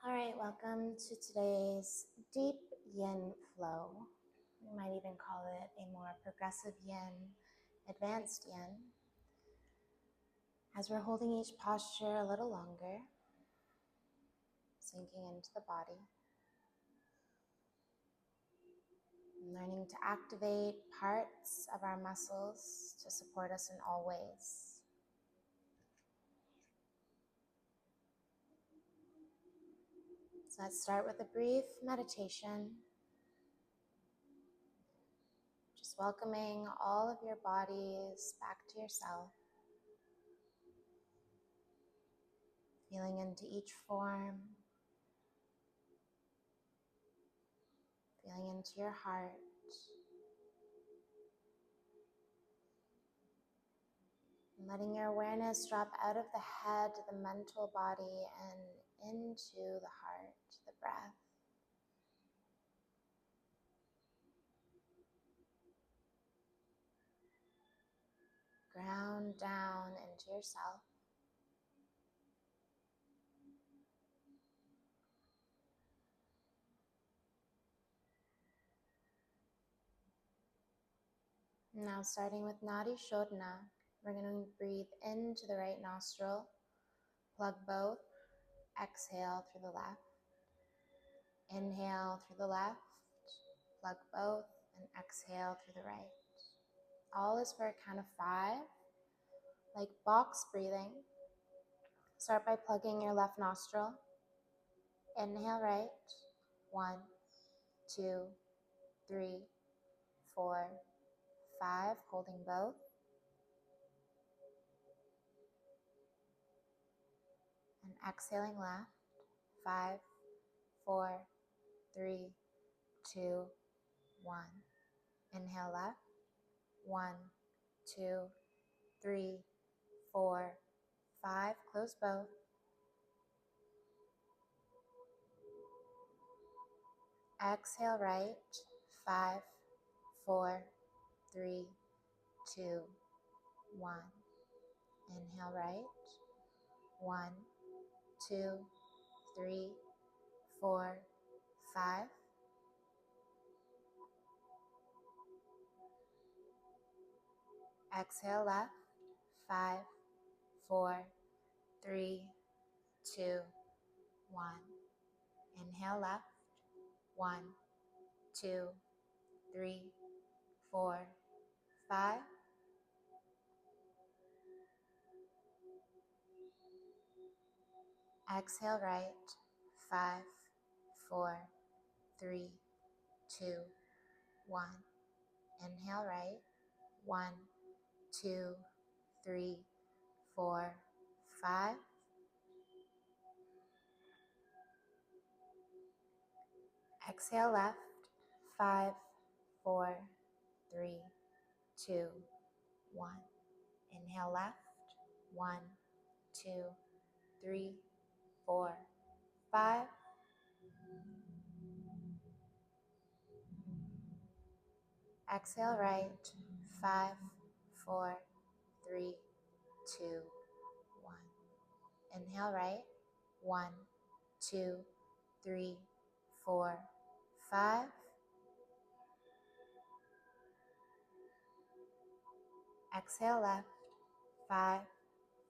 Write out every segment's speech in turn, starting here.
All right, welcome to today's deep yin flow. We might even call it a more progressive yin, advanced yin. As we're holding each posture a little longer, sinking into the body, and learning to activate parts of our muscles to support us in all ways. So let's start with a brief meditation. Just welcoming all of your bodies back to yourself. Feeling into each form. Feeling into your heart. And letting your awareness drop out of the head, the mental body, and into the heart, the breath. Ground down into yourself. Now starting with Nadi Shodhana, we're going to breathe into the right nostril, plug both, exhale through the left. Inhale through the left, plug both, and exhale through the right. All is for a count of 5, like box breathing. Start by plugging your left nostril. Inhale right, 1, 2, 3, 4, 5, holding both. And exhaling left, 5, 4, 3, 2, 1. Inhale left, 1, 2, 3, 4, 5. Close both. Exhale right, 5, 4, 3, 2, 1. Inhale right, 1, 2, 3, 4, 5. Exhale left, 5, 4, 3, 2, 1. Inhale left, 1, 2, 3, 4, 5. Exhale right, 5, 4, 3, 2, 1. Inhale right, 1, 2, 3, 4, 5. Exhale left, 5, 4, 3, 2, 1. Inhale left, 1, 2, 3, 4, 5. Exhale right, 5, 4, 3, 2, 1. Inhale right, 1, 2, 3, 4, 5. Exhale left, 5,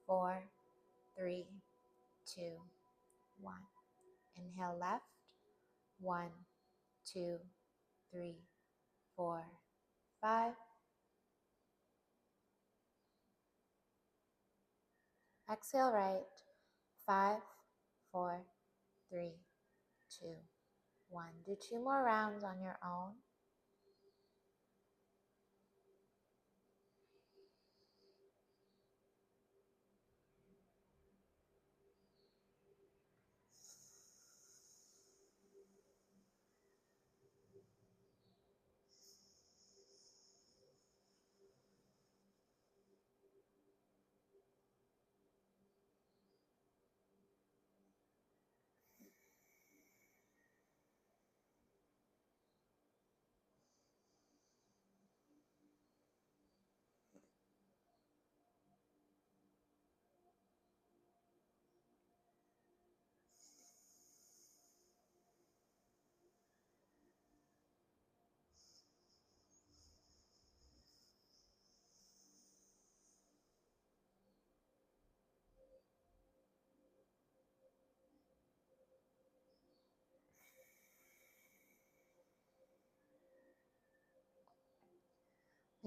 4, 3, 2, 1. Inhale left, 1, 2, 3, 4, 5. Exhale right, 5, 4, 3, 2, 1. Do 2 more rounds on your own.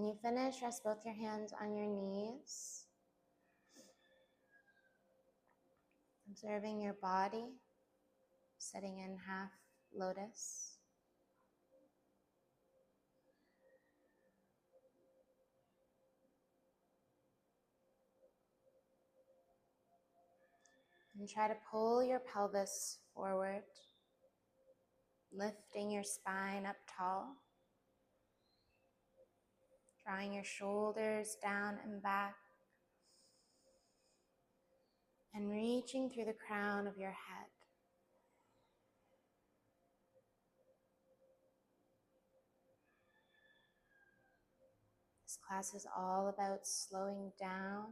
When you finish, rest both your hands on your knees, observing your body, sitting in half lotus. And try to pull your pelvis forward, lifting your spine up tall, drawing your shoulders down and back, and reaching through the crown of your head. This class is all about slowing down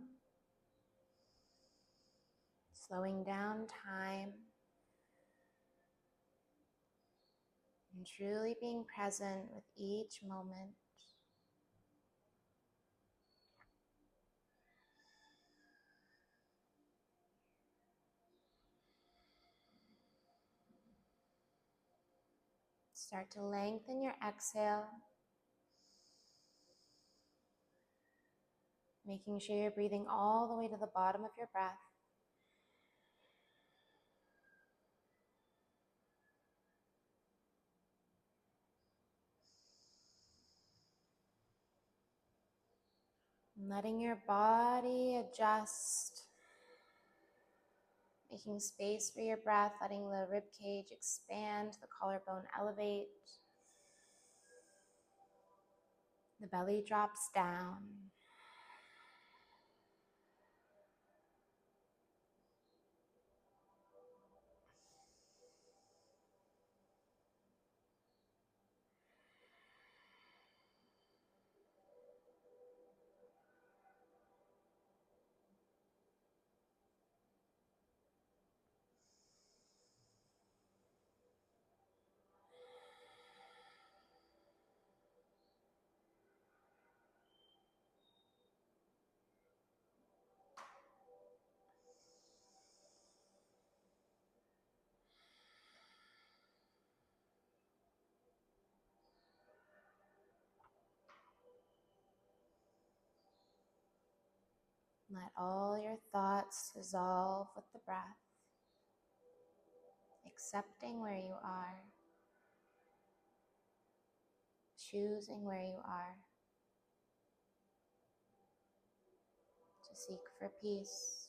time, and truly being present with each moment. Start to lengthen your exhale, making sure you're breathing all the way to the bottom of your breath. Letting your body adjust, making space for your breath, letting the rib cage expand, the collarbone elevate, the belly drops down. Let all your thoughts dissolve with the breath, accepting where you are, choosing where you are, to seek for peace.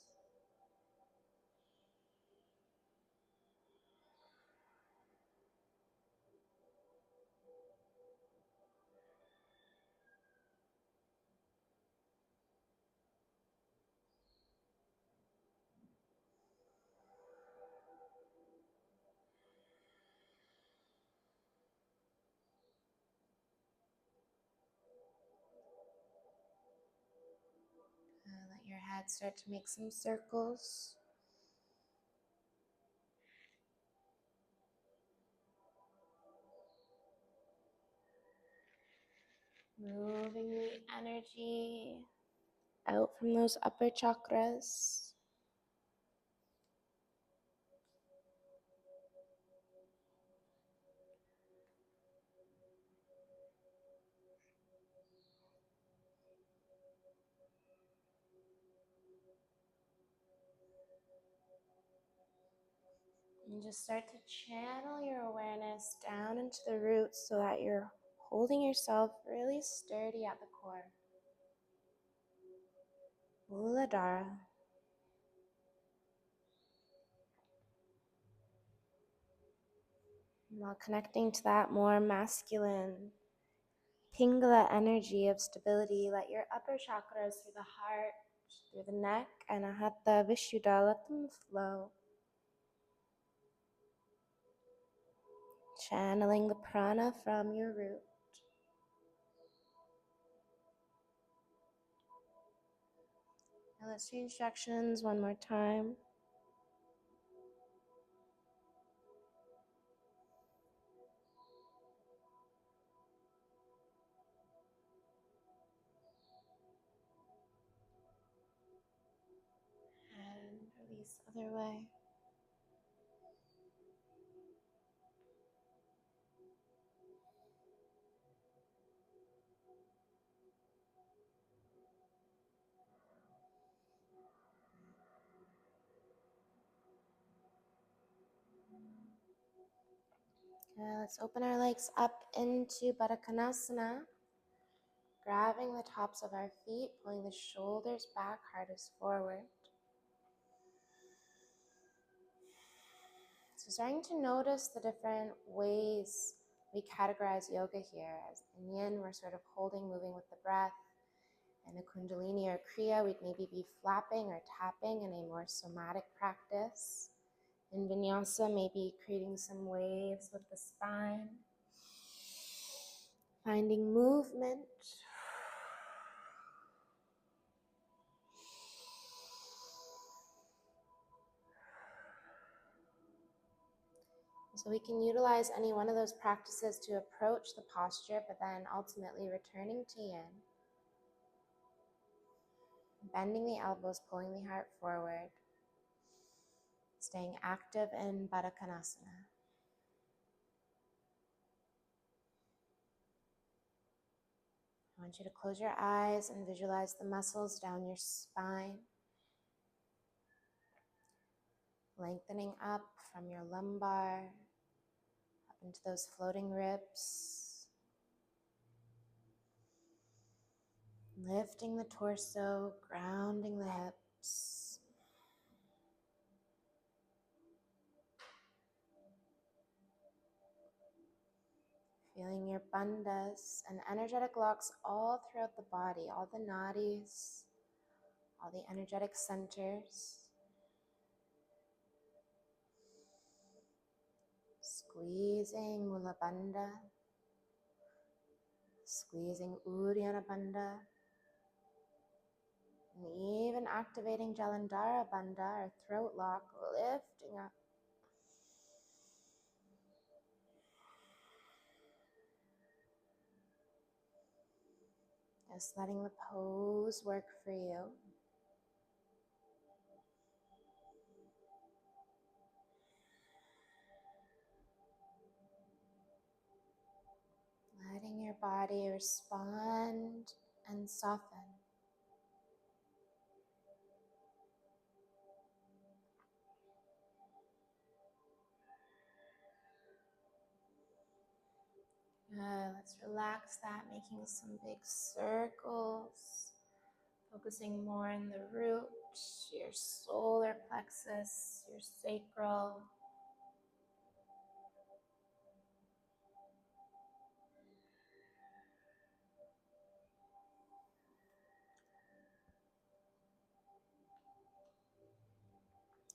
Let your head start to make some circles. Moving the energy out from those upper chakras. And just start to channel your awareness down into the roots so that you're holding yourself really sturdy at the core. Muladhara. While connecting to that more masculine Pingala energy of stability, let your upper chakras through the heart, through the neck, and Anahata Vishuddha, let them flow. Channeling the prana from your root. Now let's change directions one more time. And release other way. Let's open our legs up into Baddha Konasana, grabbing the tops of our feet, pulling the shoulders back, heart is forward. So starting to notice the different ways we categorize yoga here. As in yin, we're sort of holding, moving with the breath. In a kundalini or kriya, we'd maybe be flapping or tapping in a more somatic practice. In vinyasa, maybe creating some waves with the spine. Finding movement. So we can utilize any one of those practices to approach the posture, but then ultimately returning to yin. Bending the elbows, pulling the heart forward. Staying active in Baddha Konasana. I want you to close your eyes and visualize the muscles down your spine, lengthening up from your lumbar, up into those floating ribs, lifting the torso, grounding the hips. Feeling your bandhas and energetic locks all throughout the body, all the nadis, all the energetic centers. Squeezing Mula Bandha, squeezing Uddiyana Bandha, and even activating Jalandhara Bandha, or throat lock, lifting up. Just letting the pose work for you. Letting your body respond and soften. Good. Let's relax that, making some big circles. Focusing more in the root, your solar plexus, your sacral.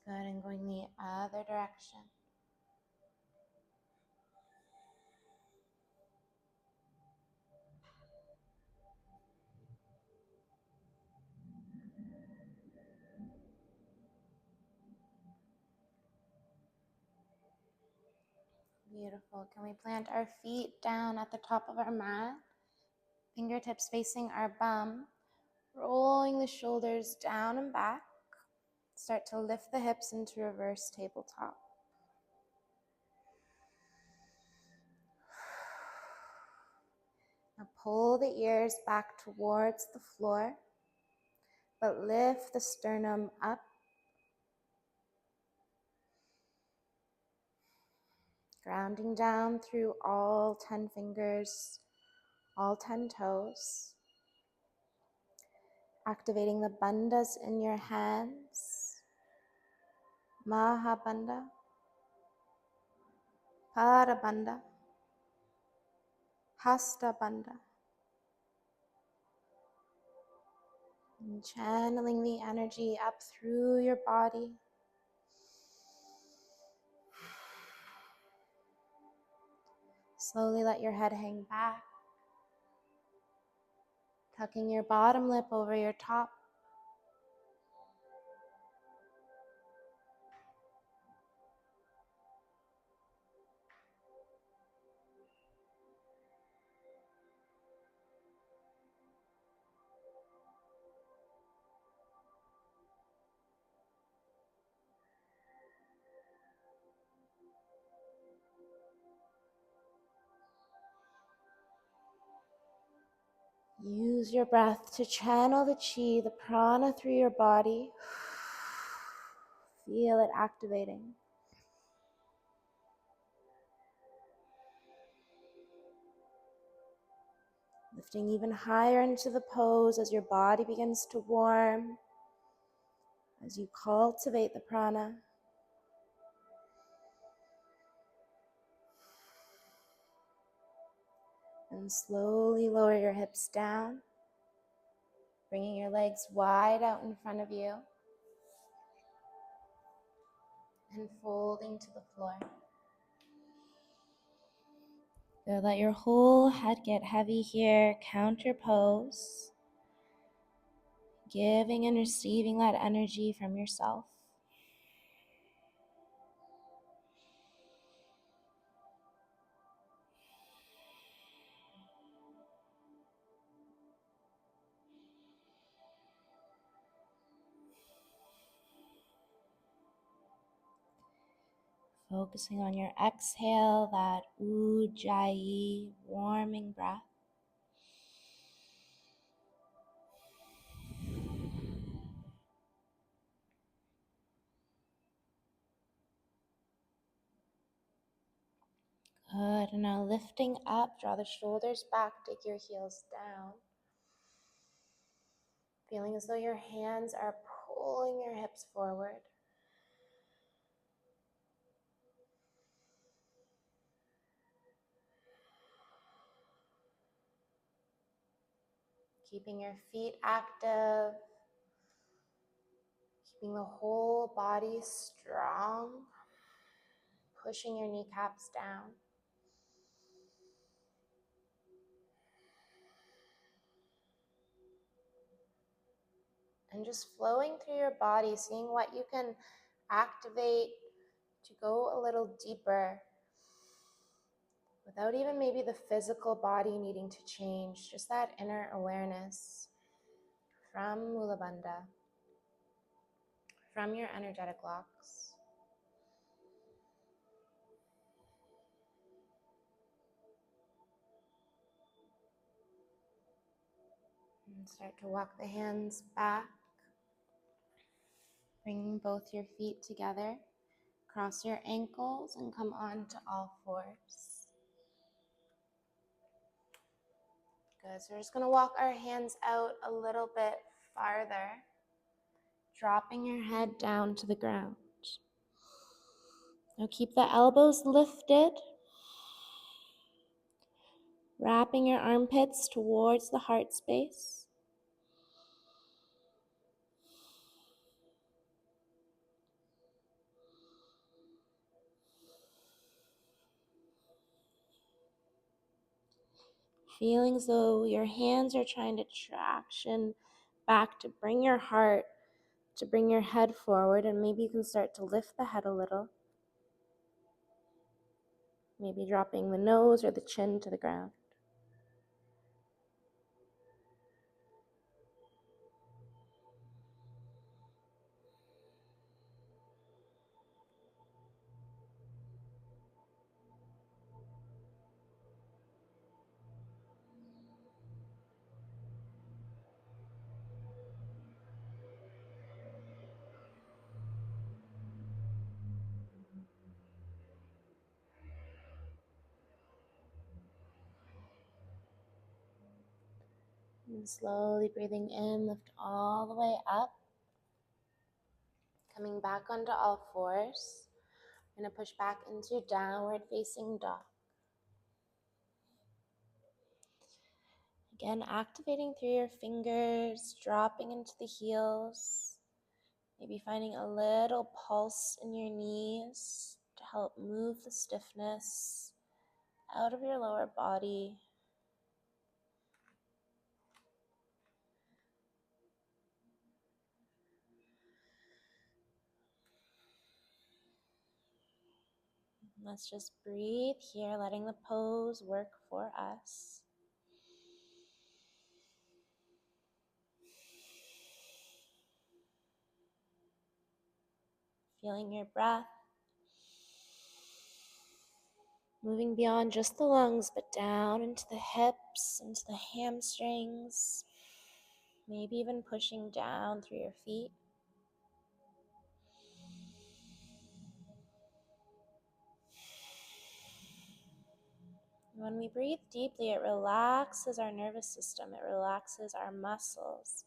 Good, and going the other direction. Beautiful. Can we plant our feet down at the top of our mat? Fingertips facing our bum. Rolling the shoulders down and back. Start to lift the hips into reverse tabletop. Now pull the ears back towards the floor, but lift the sternum up. Grounding down through all 10 fingers, all 10 toes. Activating the bandhas in your hands. Mahabandha, Parabandha, Hasta Bandha. And channeling the energy up through your body. Slowly let your head hang back. Tucking your bottom lip over your top. Use your breath to channel the chi, the prana through your body. Feel it activating. Lifting even higher into the pose as your body begins to warm, as you cultivate the prana. And slowly lower your hips down, bringing your legs wide out in front of you and folding to the floor. So let your whole head get heavy here, counter pose, giving and receiving that energy from yourself. Focusing on your exhale, that ujjayi, warming breath. Good, and now lifting up, draw the shoulders back, dig your heels down. Feeling as though your hands are pulling your hips forward. Keeping your feet active, keeping the whole body strong, pushing your kneecaps down. And just flowing through your body, seeing what you can activate to go a little deeper without even maybe the physical body needing to change, just that inner awareness from Mula Bandha, from your energetic locks. And start to walk the hands back, bringing both your feet together. Cross your ankles and come on to all fours. Good, so we're just gonna walk our hands out a little bit farther, dropping your head down to the ground. Now keep the elbows lifted, wrapping your armpits towards the heart space. Feeling as though your hands are trying to traction back to bring your heart, to bring your head forward, and maybe you can start to lift the head a little. Maybe dropping the nose or the chin to the ground. And slowly breathing in, lift all the way up. Coming back onto all fours. I'm going to push back into downward facing dog. Again, activating through your fingers, dropping into the heels. Maybe finding a little pulse in your knees to help move the stiffness out of your lower body. Let's just breathe here, letting the pose work for us. Feeling your breath moving beyond just the lungs, but down into the hips, into the hamstrings, maybe even pushing down through your feet. When we breathe deeply, it relaxes our nervous system, it relaxes our muscles.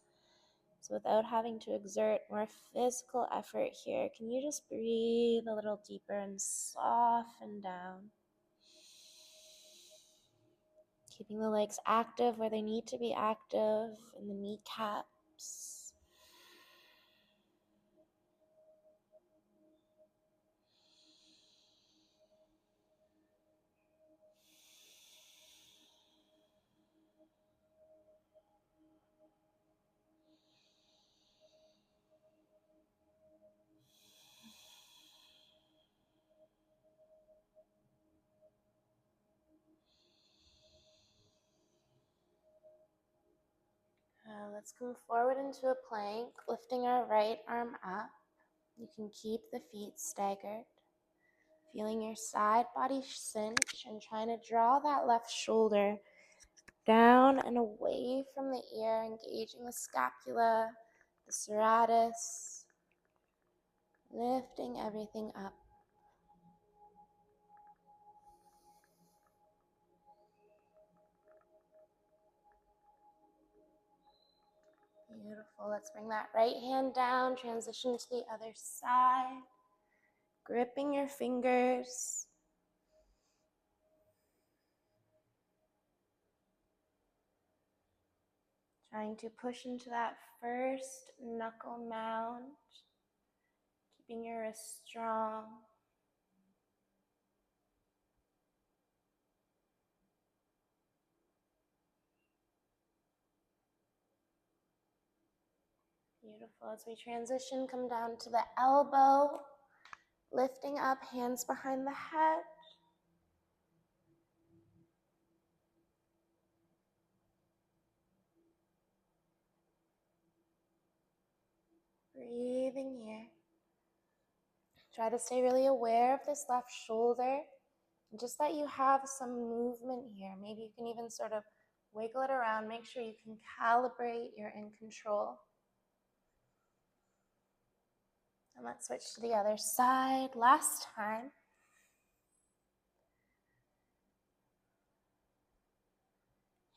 So without having to exert more physical effort here, can you just breathe a little deeper and soften down? Keeping the legs active where they need to be active, in the kneecaps. Let's come forward into a plank, lifting our right arm up. You can keep the feet staggered. Feeling your side body cinch and trying to draw that left shoulder down and away from the ear, engaging the scapula, the serratus, lifting everything up. Beautiful. Let's bring that right hand down, transition to the other side, gripping your fingers. Trying to push into that first knuckle mound, keeping your wrist strong. Beautiful. As we transition, come down to the elbow, lifting up, hands behind the head. Breathing here. Try to stay really aware of this left shoulder. Just that you have some movement here. Maybe you can even sort of wiggle it around. Make sure you can calibrate, you're in control. And let's switch to the other side. Last time.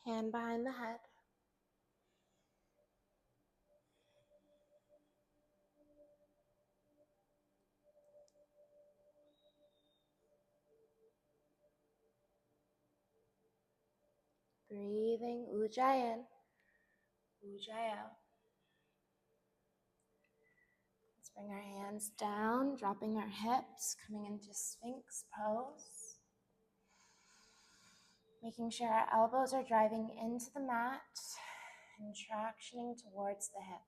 Hand behind the head. Breathing Ujjayi in, Ujjayi out. Let's bring our hands down, dropping our hips, coming into Sphinx pose. Making sure our elbows are driving into the mat and tractioning towards the hips.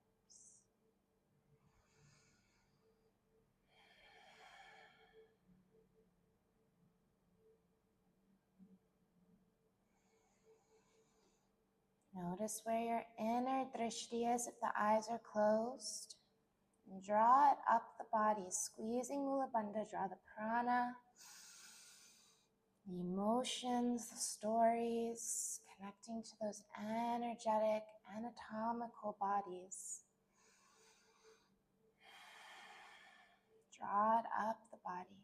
Notice where your inner drishti is if the eyes are closed. And draw it up the body, squeezing Mula Bandha, draw the prana, the emotions, the stories, connecting to those energetic, anatomical bodies. Draw it up the body.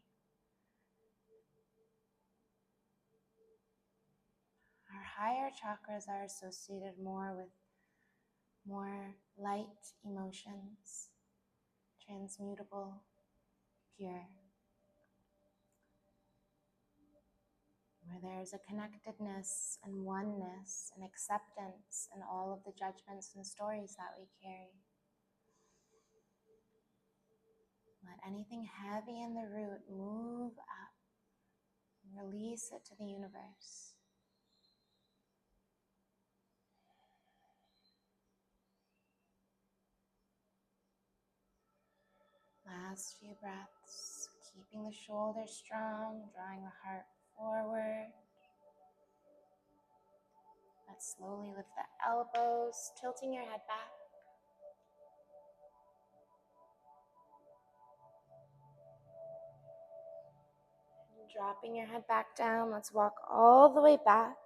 Our higher chakras are associated more with more light emotions, transmutable, pure, where there's a connectedness and oneness and acceptance in all of the judgments and stories that we carry. Let anything heavy in the root move up and release it to the universe. Last few breaths, keeping the shoulders strong, drawing the heart forward. Let's slowly lift the elbows, tilting your head back. Dropping your head back down, let's walk all the way back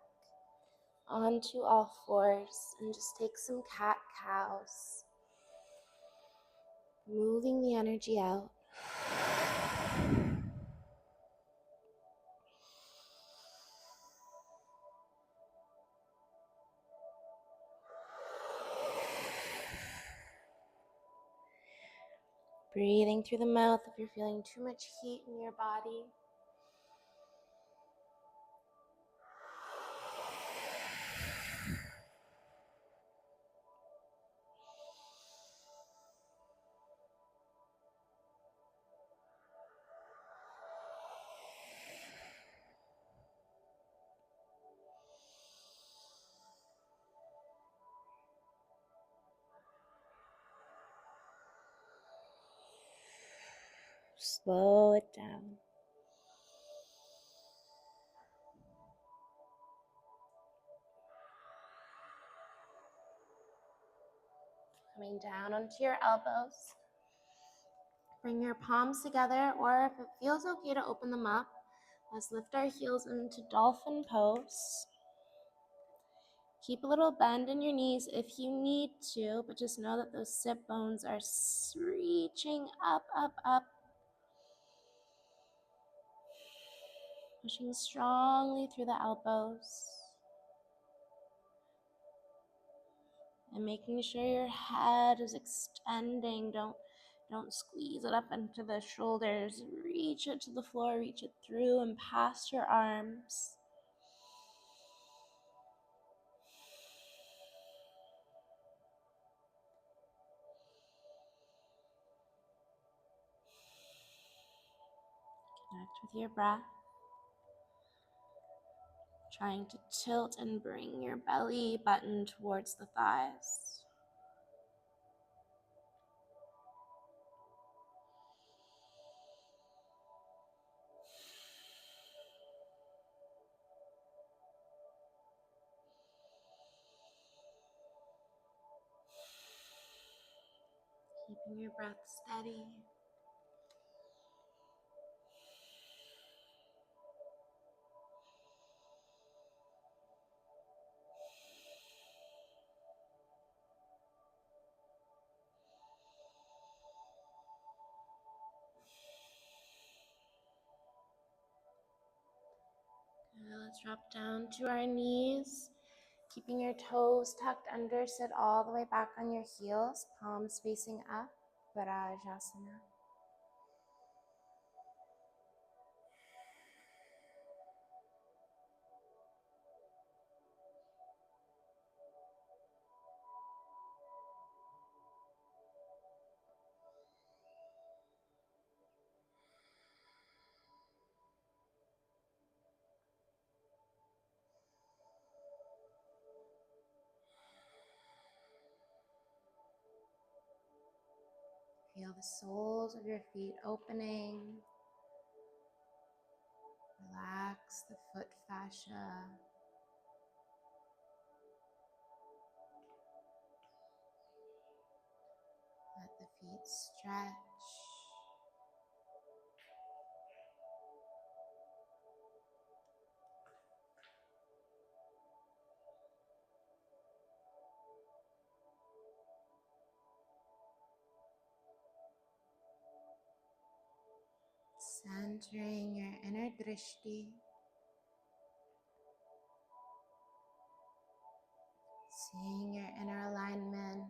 onto all fours and just take some cat-cows. Moving the energy out. Breathing through the mouth if you're feeling too much heat in your body. Slow it down. Coming down onto your elbows. Bring your palms together, or if it feels okay to open them up, let's lift our heels into dolphin pose. Keep a little bend in your knees if you need to, but just know that those sit bones are reaching up, up, up. Pushing strongly through the elbows. And making sure your head is extending. Don't squeeze it up into the shoulders. Reach it to the floor, reach it through and past your arms. Connect with your breath. Trying to tilt and bring your belly button towards the thighs. Keeping your breath steady. Now let's drop down to our knees. Keeping your toes tucked under, sit all the way back on your heels, palms facing up, Vrajasana. Feel the soles of your feet opening. Relax the foot fascia. Let the feet stretch. Centering your inner drishti. Seeing your inner alignment.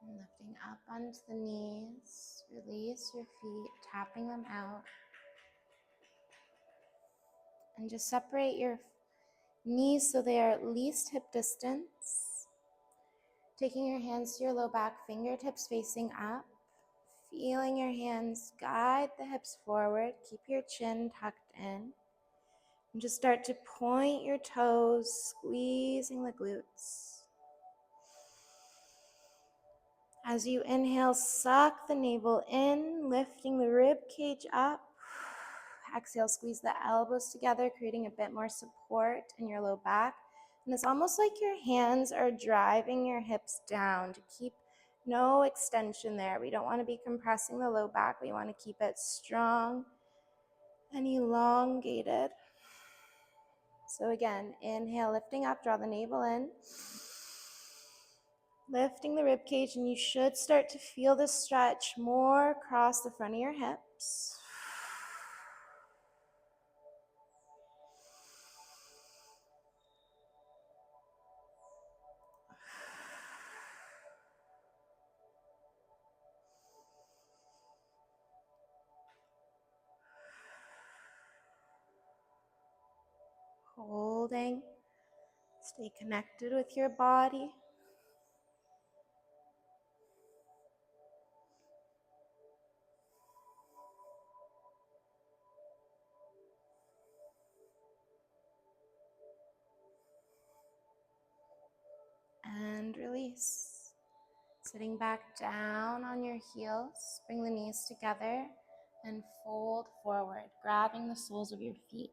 And lifting up onto the knees. Release your feet, tapping them out. And just separate your knees so they are at least hip distance. Taking your hands to your low back, fingertips facing up. Feeling your hands guide the hips forward. Keep your chin tucked in. And just start to point your toes, squeezing the glutes. As you inhale, suck the navel in, lifting the rib cage up. Exhale, squeeze the elbows together, creating a bit more support in your low back. And it's almost like your hands are driving your hips down to keep no extension there. We don't want to be compressing the low back. We want to keep it strong and elongated. So again, inhale, lifting up, draw the navel in. Lifting the rib cage, and you should start to feel the stretch more across the front of your hips. Holding. Stay connected with your body. And release. Sitting back down on your heels, bring the knees together and fold forward, grabbing the soles of your feet.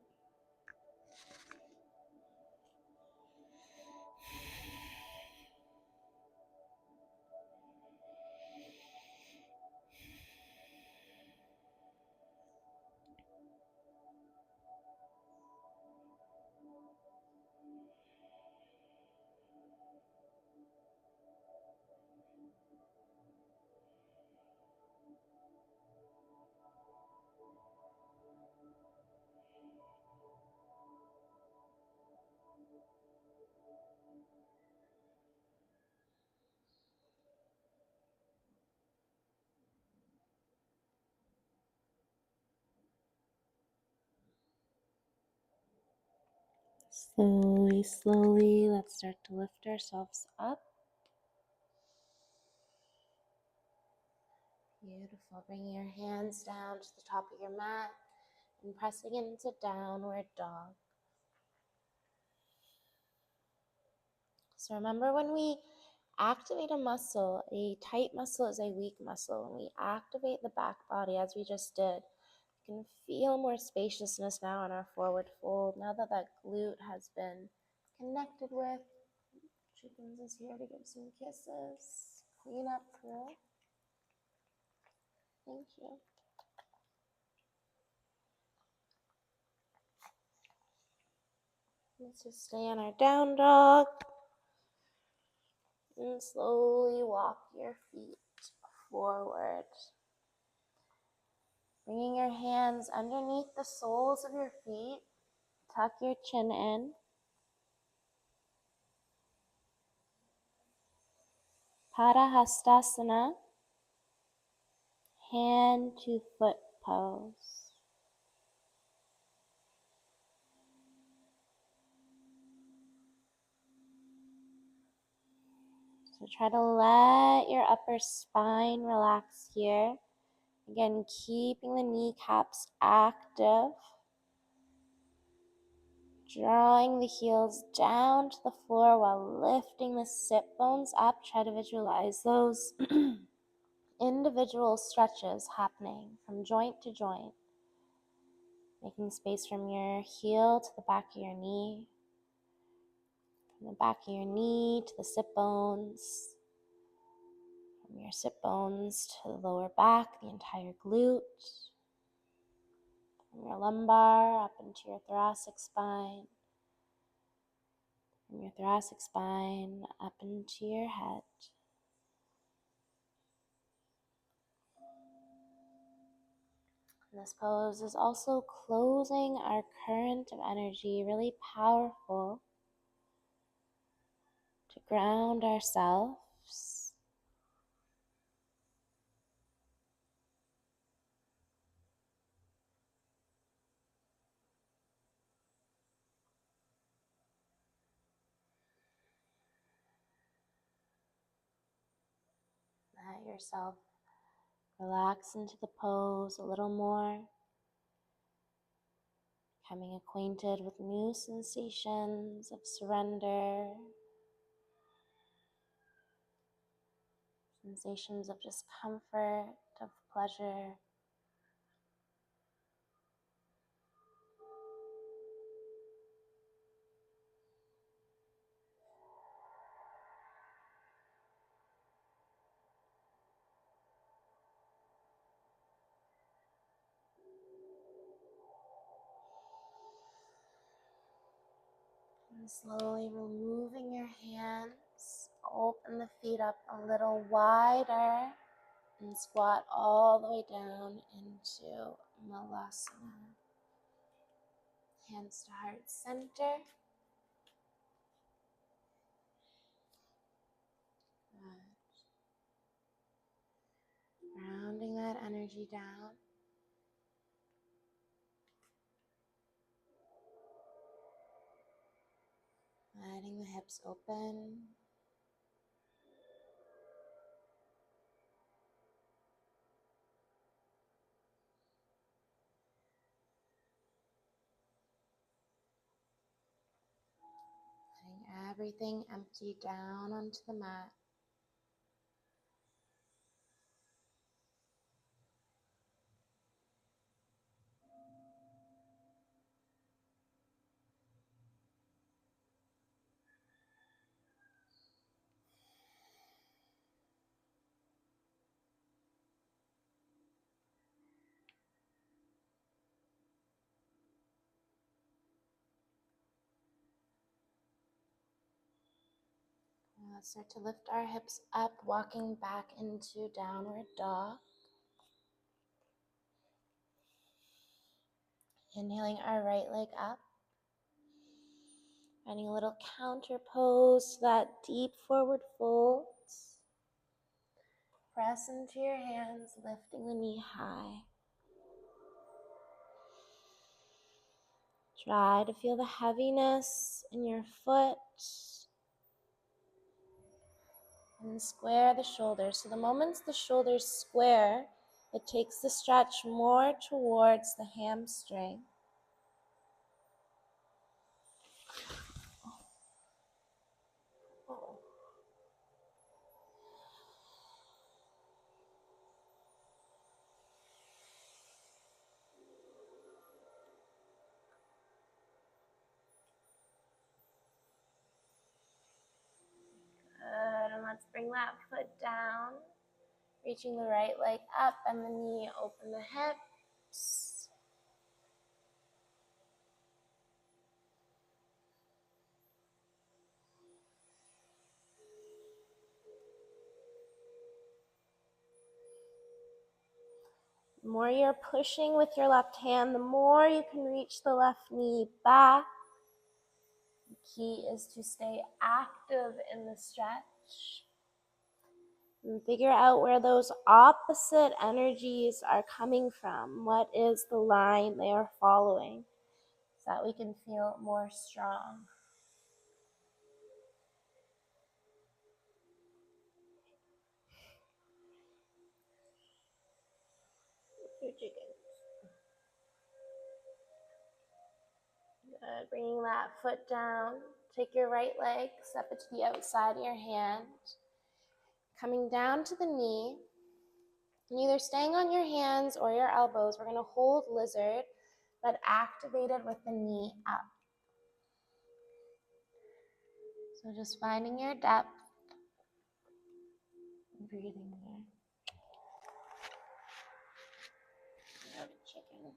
Slowly, slowly, let's start to lift ourselves up. Beautiful. Bringing your hands down to the top of your mat and pressing into downward dog. So remember, when we activate a muscle, a tight muscle is a weak muscle. When we activate the back body, as we just did, you can feel more spaciousness now in our forward fold. Now that that glute has been connected with, Chickens is here to give some kisses. Clean up through. Thank you. Let's just stay on our down dog. And slowly walk your feet forward. Bringing your hands underneath the soles of your feet. Tuck your chin in. Parahastasana. Hand to foot pose. So try to let your upper spine relax here. Again, keeping the kneecaps active. Drawing the heels down to the floor while lifting the sit bones up. Try to visualize those individual stretches happening from joint to joint. Making space from your heel to the back of your knee. From the back of your knee to the sit bones. From your sit bones to the lower back, the entire glute. From your lumbar up into your thoracic spine. From your thoracic spine up into your head. This pose is also closing our current of energy, really powerful to ground ourselves. Let yourself relax into the pose a little more, becoming acquainted with new sensations of surrender, sensations of discomfort, of pleasure. And slowly removing your hands open the feet up a little wider and squat all the way down into Malasana. Hands to heart center. Good. Grounding that energy down. Letting the hips open. Letting everything empty down onto the mat. Now let's start to lift our hips up, walking back into downward dog. Inhaling our right leg up. Finding a little counter pose to that deep forward fold. Press into your hands, lifting the knee high. Try to feel the heaviness in your foot. And square the shoulders. So the moment the shoulders square, it takes the stretch more towards the hamstring. Good, and let's bring that foot down. Reaching the right leg up and the knee, open the hips. The more you're pushing with your left hand, the more you can reach the left knee back. The key is to stay active in the stretch. And figure out where those opposite energies are coming from. What is the line they are following, so that we can feel more strong. Good. Bringing that foot down. Take your right leg, step it to the outside of your hand. Coming down to the knee. And either staying on your hands or your elbows, we're going to hold lizard, but activated with the knee up. So just finding your depth. Breathing there. Chicken.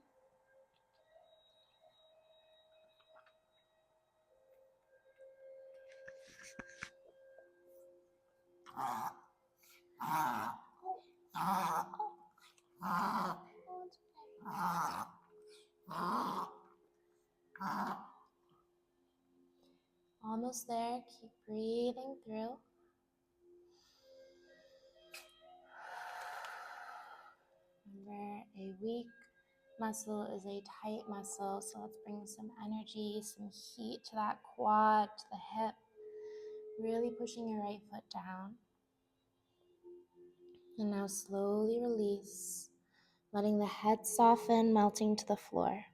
Almost there. Keep breathing through. Remember, a weak muscle is a tight muscle, so let's bring some energy, some heat to that quad, to the hip. Really pushing your right foot down. And now slowly release, letting the head soften, melting to the floor.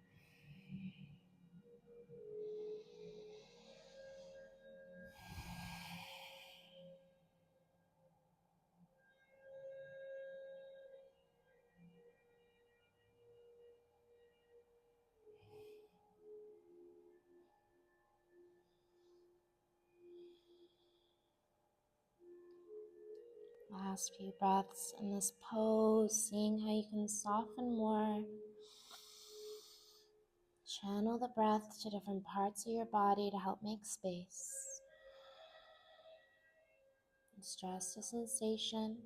Last few breaths in this pose, seeing how you can soften more. Channel the breath to different parts of your body to help make space. It's just a sensation.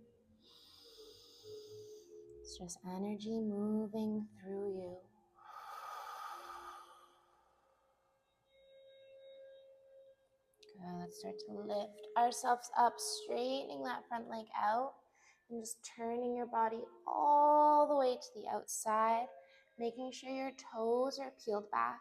It's just energy moving through you. Good. Let's start to lift ourselves up, straightening that front leg out and just turning your body all the way to the outside, making sure your toes are peeled back.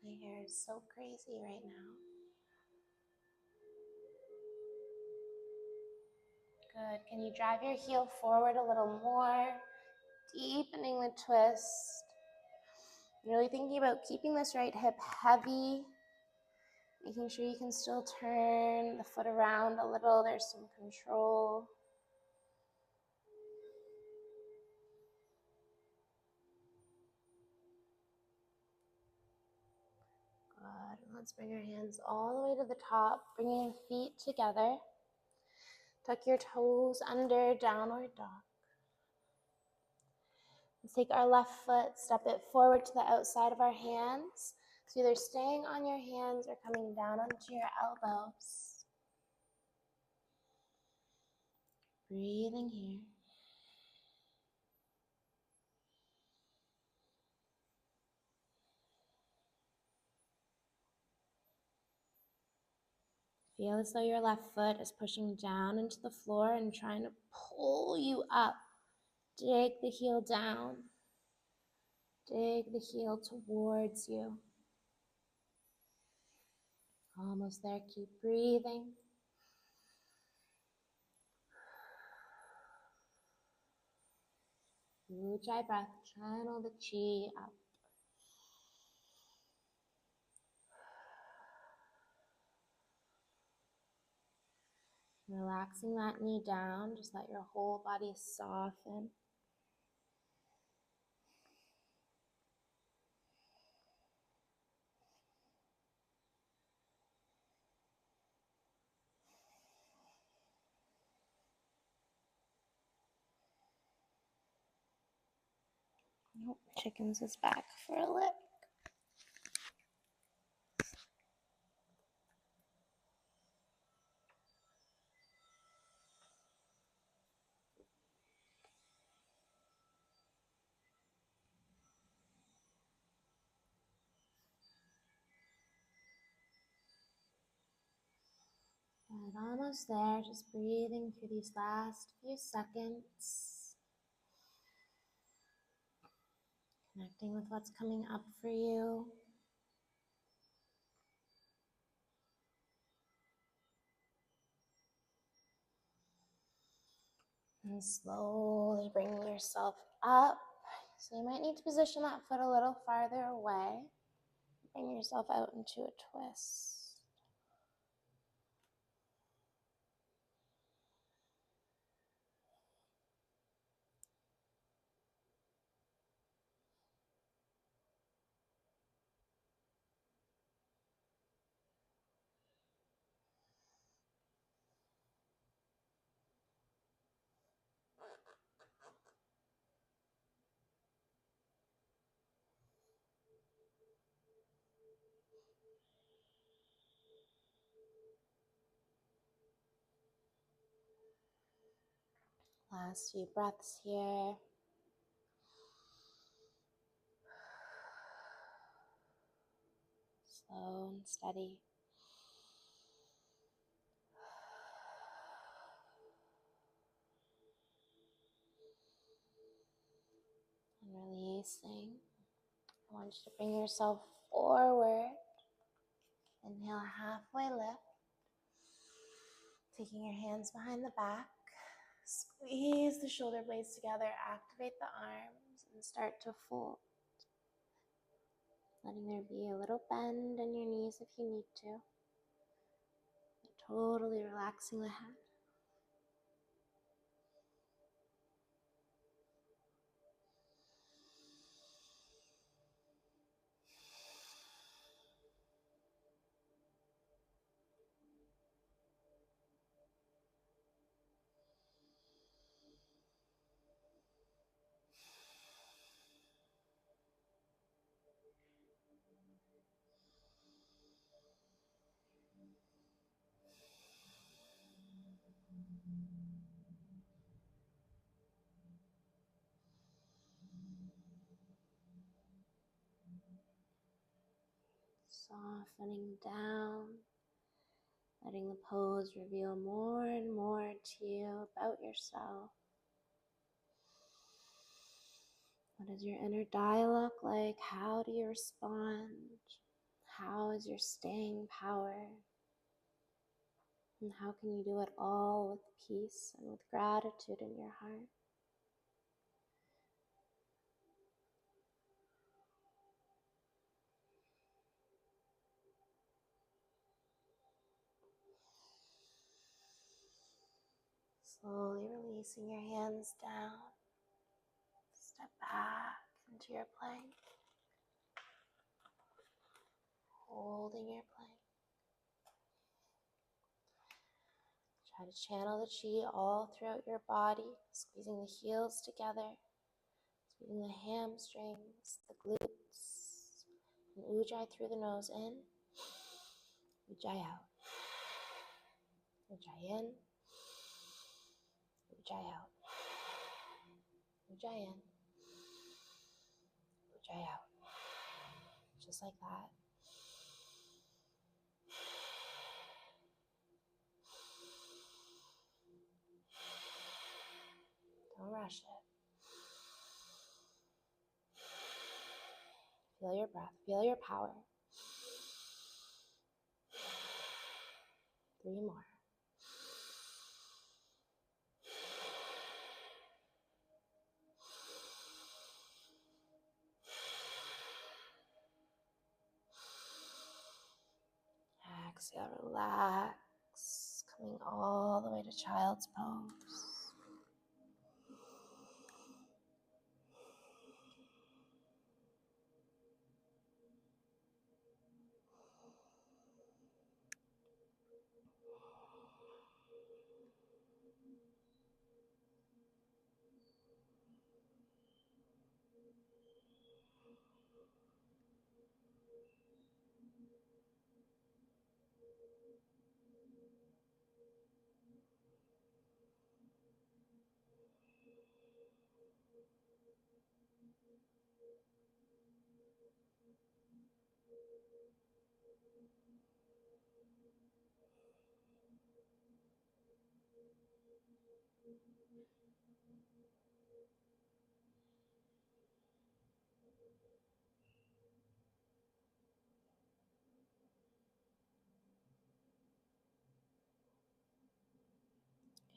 My hair is so crazy right now. Good. Can you drive your heel forward a little more, deepening the twist? Really thinking about keeping this right hip heavy, making sure you can still turn the foot around a little. There's some control. Good. Let's bring our hands all the way to the top, bringing the feet together. Tuck your toes under, downward dog. Let's take our left foot, step it forward to the outside of our hands. So either staying on your hands or coming down onto your elbows. Breathing here. Feel as though your left foot is pushing down into the floor and trying to pull you up. Dig the heel down. Dig the heel towards you. Almost there. Keep breathing. Ujjayi breath. Channel the chi up. Relaxing that knee down. Just let your whole body soften. Nope, Chickens is back for a lick. And almost there, just breathing through these last few seconds. Connecting with what's coming up for you. And slowly bringing yourself up. So you might need to position that foot a little farther away. Bring yourself out into a twist. Last few breaths here. Slow and steady. And releasing. I want you to bring yourself forward. Inhale, halfway lift. Taking your hands behind the back. Squeeze the shoulder blades together. Activate the arms and start to fold. Letting there be a little bend in your knees if you need to. Totally relaxing the head. Softening down, letting the pose reveal more and more to you about yourself. What is your inner dialogue like? How do you respond? How is your staying power? And how can you do it all with peace and with gratitude in your heart? Slowly releasing your hands down. Step back into your plank. Holding your plank. Try to channel the chi all throughout your body, squeezing the heels together, squeezing the hamstrings, the glutes, and ujjayi through the nose in, ujjayi out, ujjayi in, ujjayi out, ujjayi in, ujjayi out, just like that. Don't rush it. Feel your breath, feel your power. 3 more. Exhale, relax, coming all the way to child's pose.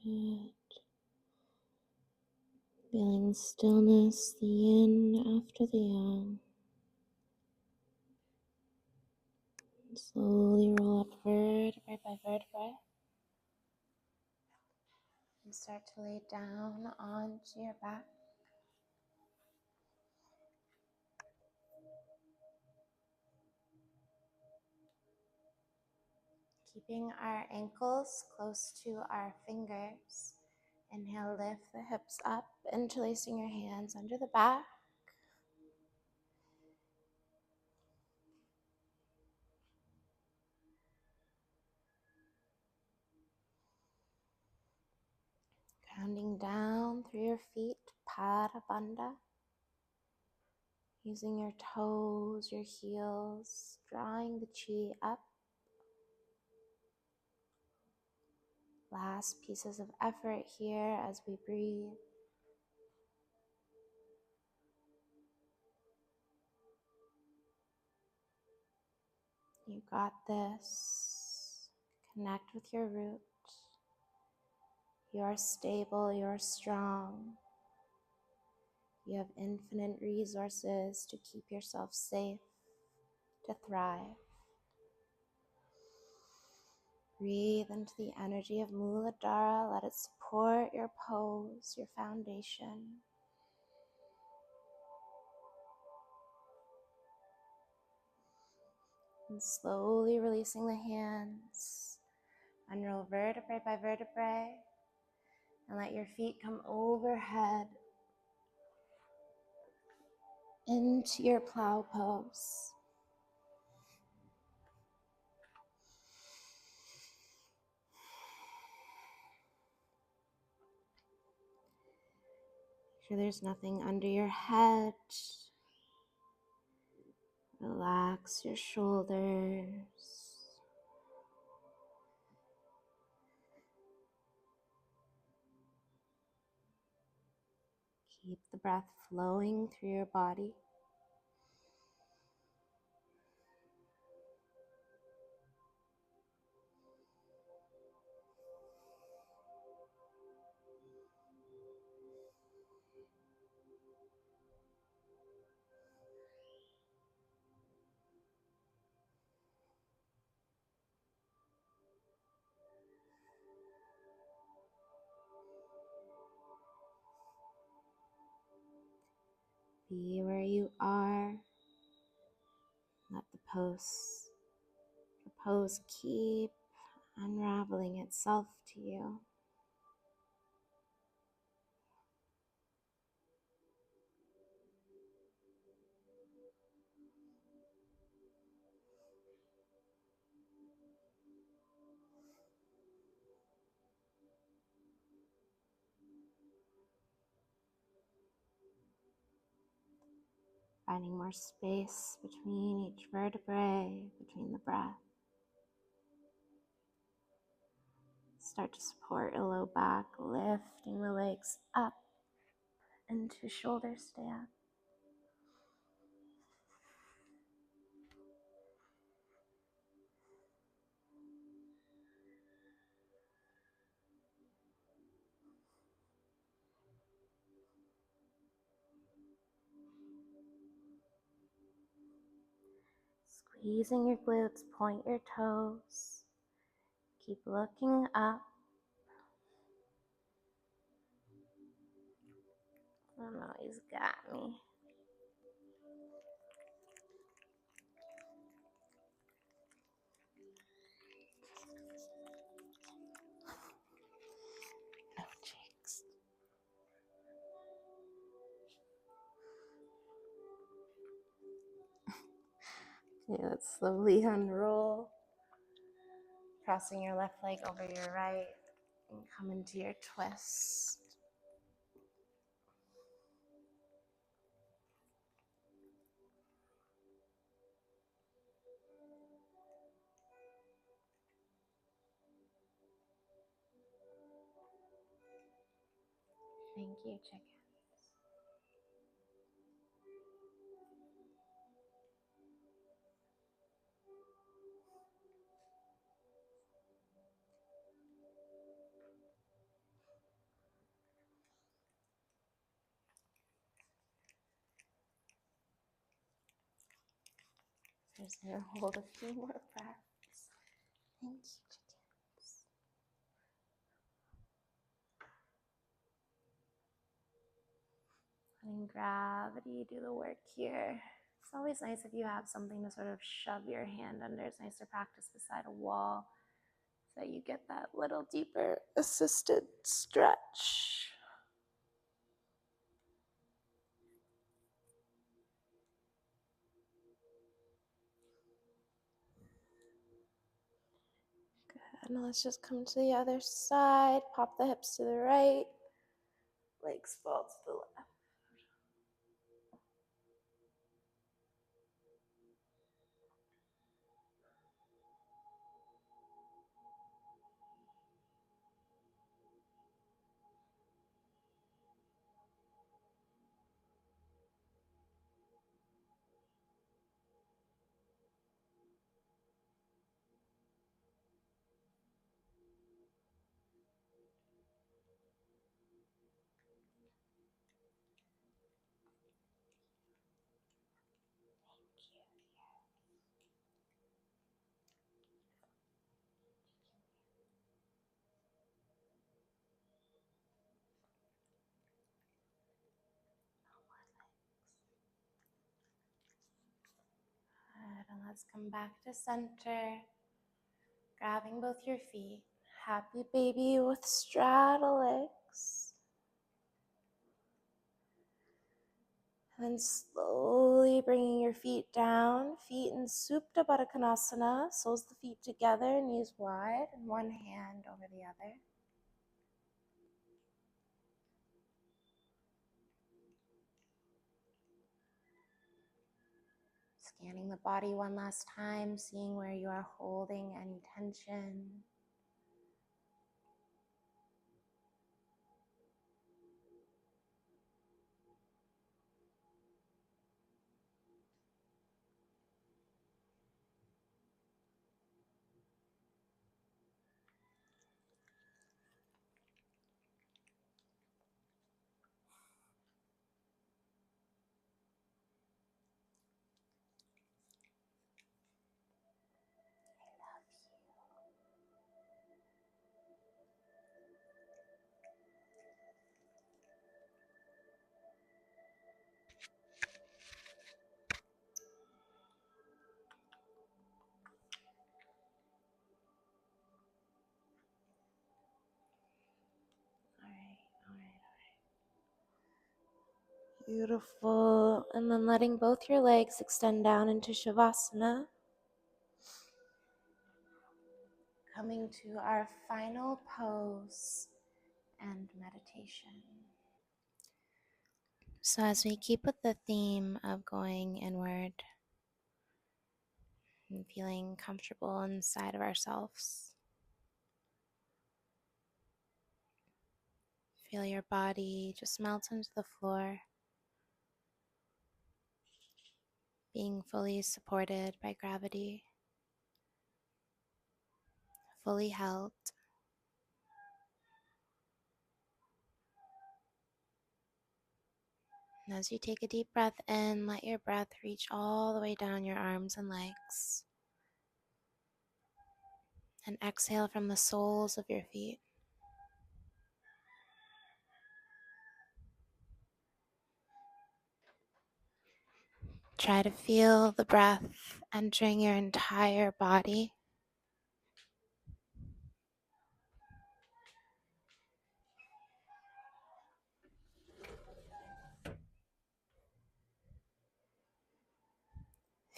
Good. Feeling the stillness, the yin after the yang. Slowly roll up vertebrae by vertebrae. And start to lay down onto your back. Keeping our ankles close to our fingers. Inhale, lift the hips up, interlacing your hands under the back. Grounding down through your feet, Pada Bandha. Using your toes, your heels, drawing the chi up. Last pieces of effort here as we breathe. You got this. Connect with your root. You are stable, you are strong. You have infinite resources to keep yourself safe, to thrive. Breathe into the energy of Muladhara. Let it support your pose, your foundation. And slowly releasing the hands. Unroll vertebrae by vertebrae. And let your feet come overhead into your plow pose. Sure there's nothing under your head. Relax your shoulders. Keep the breath flowing through your body. Be where you are. Let the pose keep unraveling itself to you. Finding more space between each vertebrae, between the breath. Start to support your low back, lifting the legs up into shoulder stand. Squeezing your glutes, point your toes. Keep looking up. Oh no, he's got me. No cheeks. Okay, let's slowly unroll. Crossing your left leg over your right and come into your twist. Thank you, chicken. Just gonna hold a few more breaths. Thank you, chickens. Letting gravity do the work here. It's always nice if you have something to sort of shove your hand under. It's nice to practice beside a wall so that you get that little deeper assisted stretch. Good. Now let's just come to the other side. Pop the hips to the right. Legs fall to the left. Good. And let's come back to center. Grabbing both your feet. Happy baby with straddle legs. And then slowly bringing your feet down. Feet in Supta Baddha Konasana. Soles the feet together, knees wide, and one hand over the other. scanning the body one last time, seeing where you are holding any tension. All right, all right. Beautiful. And then letting both your legs extend down into Shavasana. Coming to our final pose and meditation. So, as we keep with the theme of going inward and feeling comfortable inside of ourselves, feel your body just melt into the floor, being fully supported by gravity, fully held. And as you take a deep breath in, let your breath reach all the way down your arms and legs. And exhale from the soles of your feet. Try to feel the breath entering your entire body.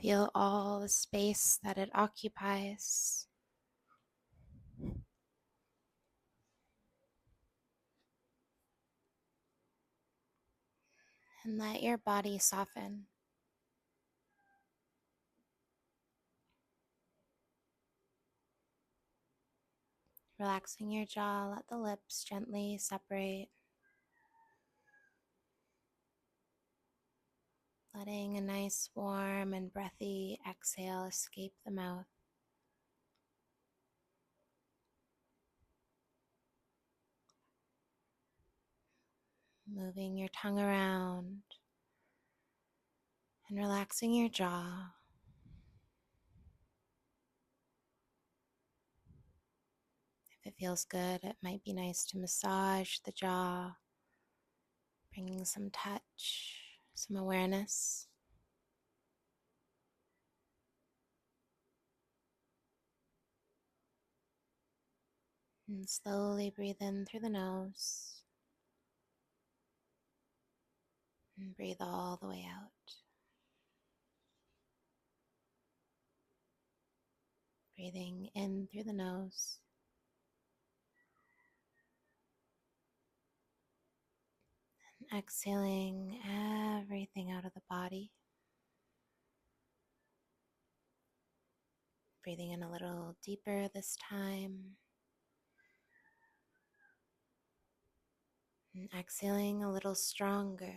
Feel all the space that it occupies. And let your body soften. Relaxing your jaw, let the lips gently separate. Letting a nice warm and breathy exhale escape the mouth. Moving your tongue around and relaxing your jaw. If it feels good, it might be nice to massage the jaw, bringing some touch, some awareness. And slowly breathe in through the nose and breathe all the way out. Breathing in through the nose and exhaling everything out of the body. Breathing in a little deeper this time and exhaling a little stronger.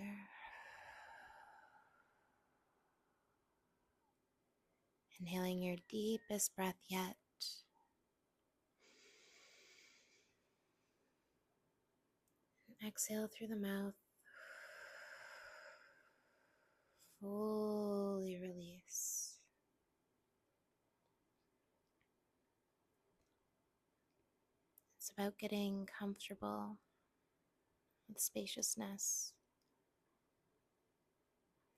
Inhaling your deepest breath yet. And exhale through the mouth. Fully release. It's about getting comfortable with spaciousness.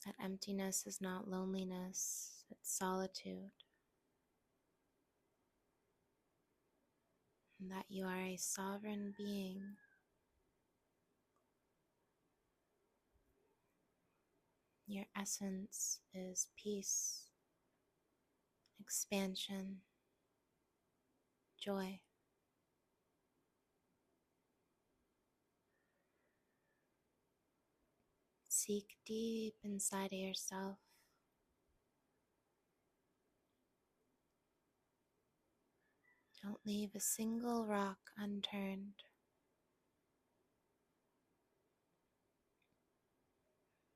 That emptiness is not loneliness, it's solitude. And that you are a sovereign being. Your essence is peace, expansion, joy. Seek deep inside of yourself Don't leave a single rock unturned.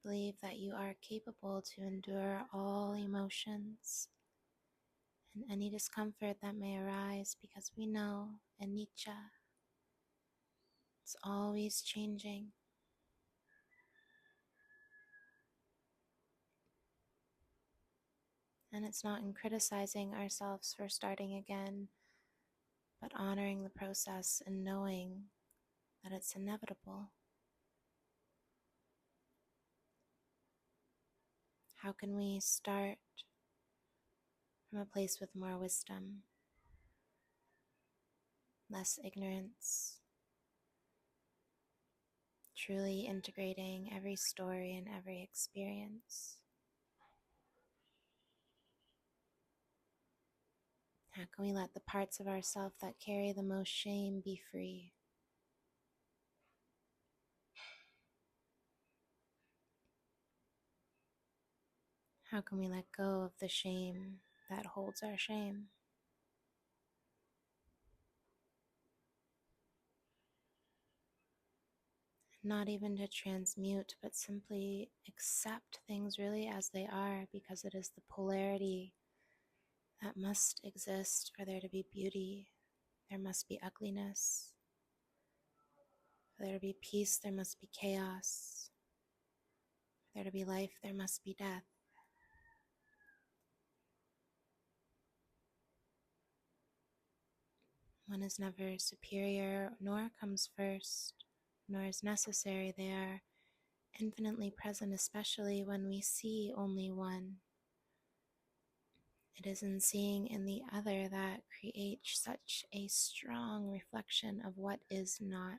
Believe that you are capable to endure all emotions and any discomfort that may arise, because we know anicca, it's always changing. And it's not in criticizing ourselves for starting again, but honoring the process and knowing that it's inevitable. How can we start from a place with more wisdom, less ignorance, truly integrating every story and every experience? How can we let the parts of ourselves that carry the most shame be free? How can we let go of the shame that holds our shame? Not even to transmute, but simply accept things really as they are, because it is the polarity that must exist for there to be beauty. There must be ugliness. For there to be peace, there must be chaos. For there to be life, there must be death. One is never superior, nor comes first, nor is necessary. They are infinitely present, especially when we see only one. It is in seeing in the other that creates such a strong reflection of what is not.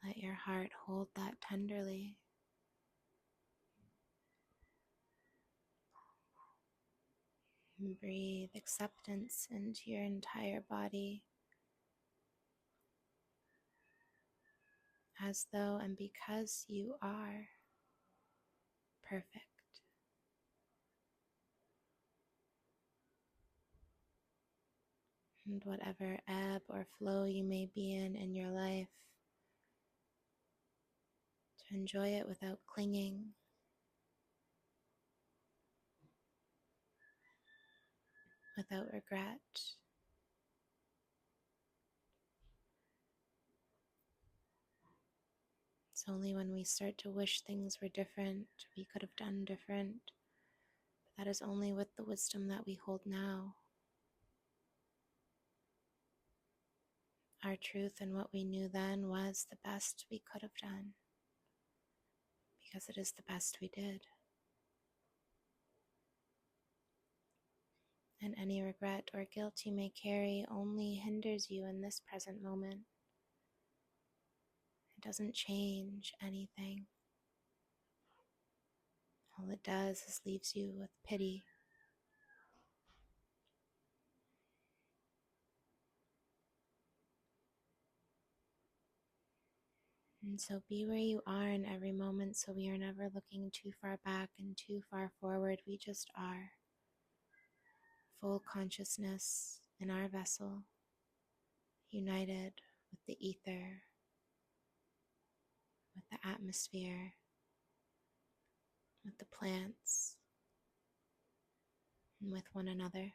Let your heart hold that tenderly. And breathe acceptance into your entire body, as though and because you are perfect. And whatever ebb or flow you may be in your life, to enjoy it without clinging, without regret. It's only when we start to wish things were different, we could have done different, but that is only with the wisdom that we hold now. Our truth and what we knew then was the best we could have done, because it is the best we did. And any regret or guilt you may carry only hinders you in this present moment. It doesn't change anything. All it does is leaves you with pity. And so be where you are in every moment, so we are never looking too far back and too far forward. We just are. Full consciousness in our vessel, united with the ether, with the atmosphere, with the plants, and with one another.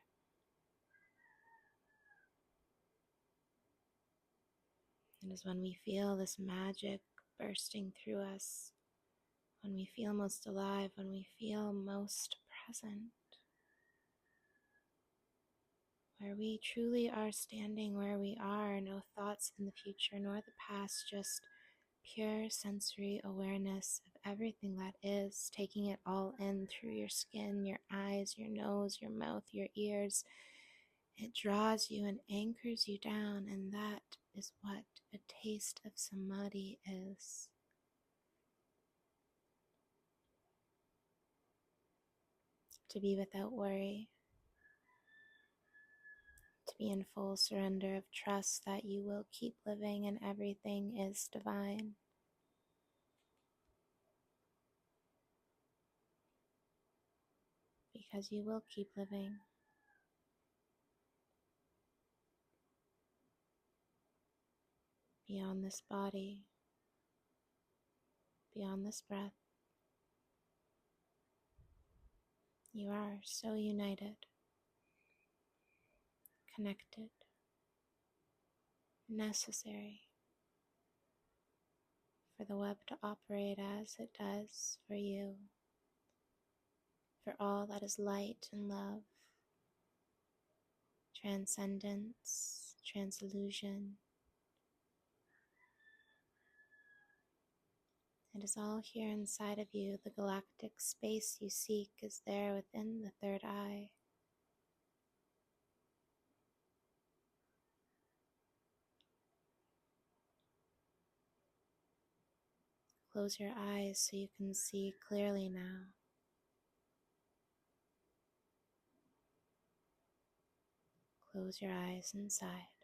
It is when we feel this magic bursting through us, when we feel most alive, when we feel most present, where we truly are standing where we are, no thoughts in the future nor the past, just pure sensory awareness of everything that is, taking it all in through your skin, your eyes, your nose, your mouth, your ears. It draws you and anchors you down, and that is what a taste of samadhi is. To be without worry, to be in full surrender of trust that you will keep living and everything is divine. because you will keep living beyond this body, beyond this breath. You are so united, connected, necessary for the web to operate as it does for you, for all that is light and love, transcendence, transillusion. It is all here inside of you. The galactic space you seek is there within the third eye. Close your eyes so you can see clearly now. Close your eyes inside.